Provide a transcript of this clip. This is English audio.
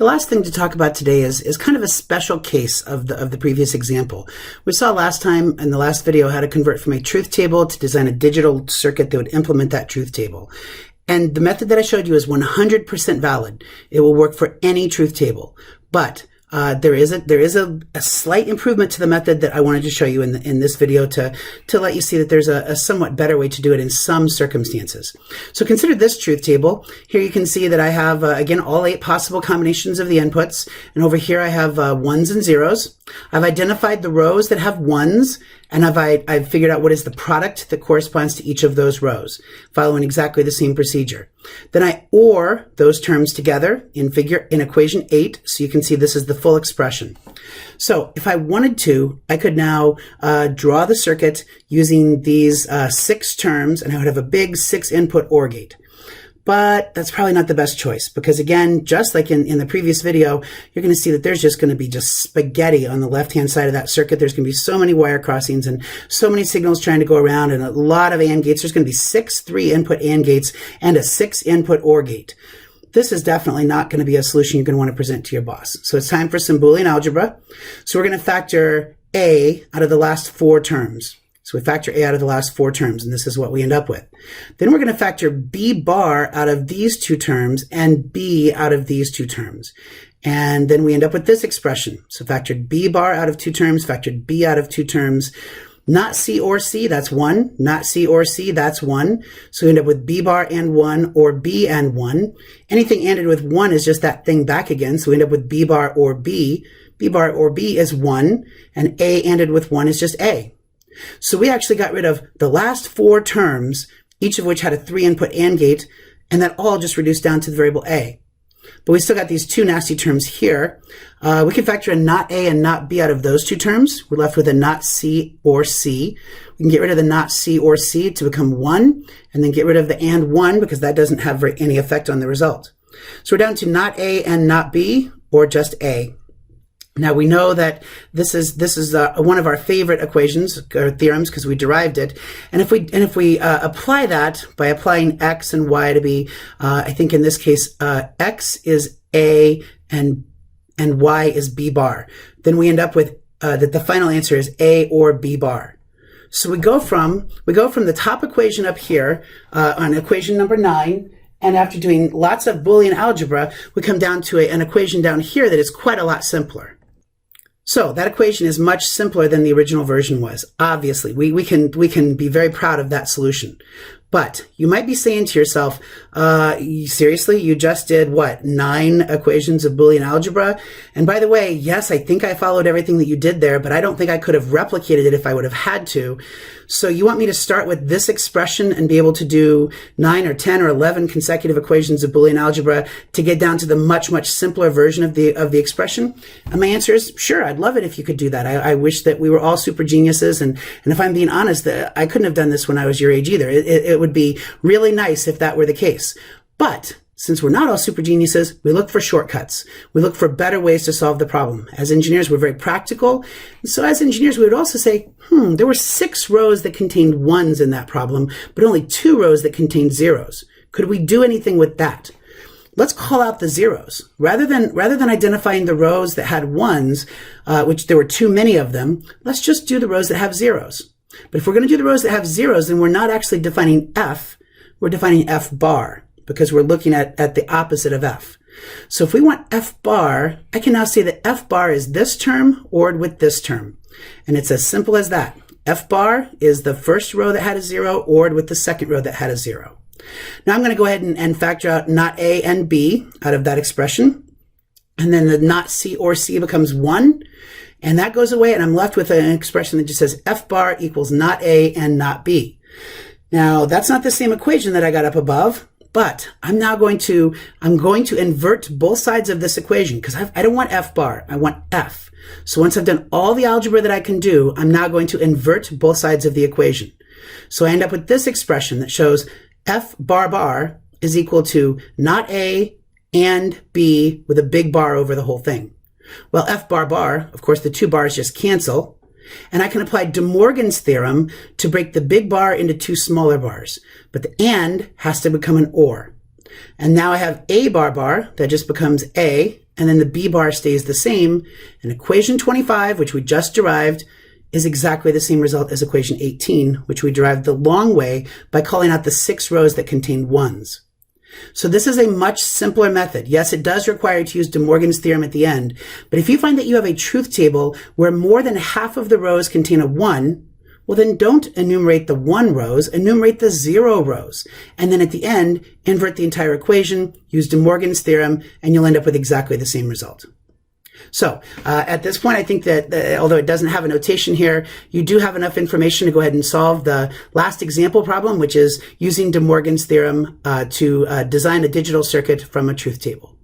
The last thing to talk about today is kind of a special case of the previous example. We saw last time in the last video how to convert from a truth table to design a digital circuit that would implement that truth table. And the method that I showed you is 100% valid. It will work for any truth table. But there is a slight improvement to the method that I wanted to show you in this video to let you see that there's a somewhat better way to do it in some circumstances. So consider this truth table. Here you can see that I have, again, all 8 possible combinations of the inputs. And over here I have 1s and 0s. I've identified the rows that have 1s, and I've figured out what is the product that corresponds to each of those rows, following exactly the same procedure. Then I OR those terms together in equation 8, so you can see this is the full expression. So if I wanted to, I could now draw the circuit using these 6 terms, and I would have a big 6-input OR gate. But that's probably not the best choice because, again, just like in the previous video, you're going to see that there's just going to be just spaghetti on the left-hand side of that circuit. There's going to be so many wire crossings and so many signals trying to go around and a lot of AND gates. There's going to be 6 3-input AND gates and a 6-input OR gate. This is definitely not going to be a solution you're going to want to present to your boss. So it's time for some Boolean algebra. So we're going to factor A out of the last 4 terms. So we factor A out of the last 4 terms, and this is what we end up with. Then we're going to factor B bar out of these 2 terms and B out of these 2 terms. And then we end up with this expression. So factored B bar out of 2 terms, factored B out of 2 terms. Not C or C, that's 1. Not C or C, that's 1. So we end up with B bar and 1 or B and 1. Anything ANDed with 1 is just that thing back again. So we end up with B bar or B. B bar or B is 1. And A ANDed with 1 is just A. So we actually got rid of the last 4 terms, each of which had a 3-input AND gate, and that all just reduced down to the variable A. But we still got these 2 nasty terms here. We can factor a not A and not B out of those 2 terms. We're left with a not C or C. We can get rid of the not C or C to become 1, and then get rid of the and 1 because that doesn't have any effect on the result. So we're down to not A and not B, or just A. Now we know that this is one of our favorite equations or theorems because we derived it, and if we apply that by applying x and y to be, I think in this case x is A and y is B bar, then we end up with that the final answer is A or B bar. So we go from the top equation up here on equation number 9. And after doing lots of Boolean algebra, we come down to an equation down here that is quite a lot simpler. So that equation is much simpler than the original version was. Obviously, we can be very proud of that solution. But you might be saying to yourself, seriously, you just did what, 9 equations of Boolean algebra? And by the way, yes, I think I followed everything that you did there, but I don't think I could have replicated it if I would have had to. So you want me to start with this expression and be able to do 9 or 10 or 11 consecutive equations of Boolean algebra to get down to the much, much simpler version of the expression? And my answer is, sure, I'd love it if you could do that. I wish that we were all super geniuses. And if I'm being honest, I couldn't have done this when I was your age either. It would be really nice if that were the case. But since we're not all super geniuses, we look for shortcuts. We look for better ways to solve the problem. As engineers, we're very practical. So as engineers, we would also say, there were 6 rows that contained 1s in that problem, but only 2 rows that contained 0s. Could we do anything with that? Let's call out the 0s. Rather than identifying the rows that had 1s, which there were too many of them, let's just do the rows that have 0s. But if we're going to do the rows that have 0s, then we're not actually defining F, we're defining F bar, because we're looking at the opposite of F. So if we want F bar, I can now say that F bar is this term ORed with this term. And it's as simple as that. F bar is the first row that had a 0 ORed with the second row that had a 0. Now I'm going to go ahead and factor out not A and B out of that expression. And then the not C or C becomes 1. And that goes away, and I'm left with an expression that just says F bar equals not A and not B. Now, that's not the same equation that I got up above, but I'm going to invert both sides of this equation because I don't want F bar, I want F. So once I've done all the algebra that I can do, I'm now going to invert both sides of the equation. So I end up with this expression that shows F bar bar is equal to not A and B with a big bar over the whole thing. Well, F bar bar, of course, the 2 bars just cancel. And I can apply DeMorgan's theorem to break the big bar into 2 smaller bars. But the and has to become an or. And now I have A bar bar, that just becomes A, and then the B bar stays the same, and equation 25, which we just derived, is exactly the same result as equation 18, which we derived the long way by calling out the 6 rows that contain 1s. So this is a much simpler method. Yes, it does require you to use DeMorgan's theorem at the end, but if you find that you have a truth table where more than half of the rows contain a 1, well then don't enumerate the 1 rows, enumerate the 0 rows. And then at the end, invert the entire equation, use DeMorgan's theorem, and you'll end up with exactly the same result. So at this point, I think that although it doesn't have a notation here, you do have enough information to go ahead and solve the last example problem, which is using DeMorgan's theorem to design a digital circuit from a truth table.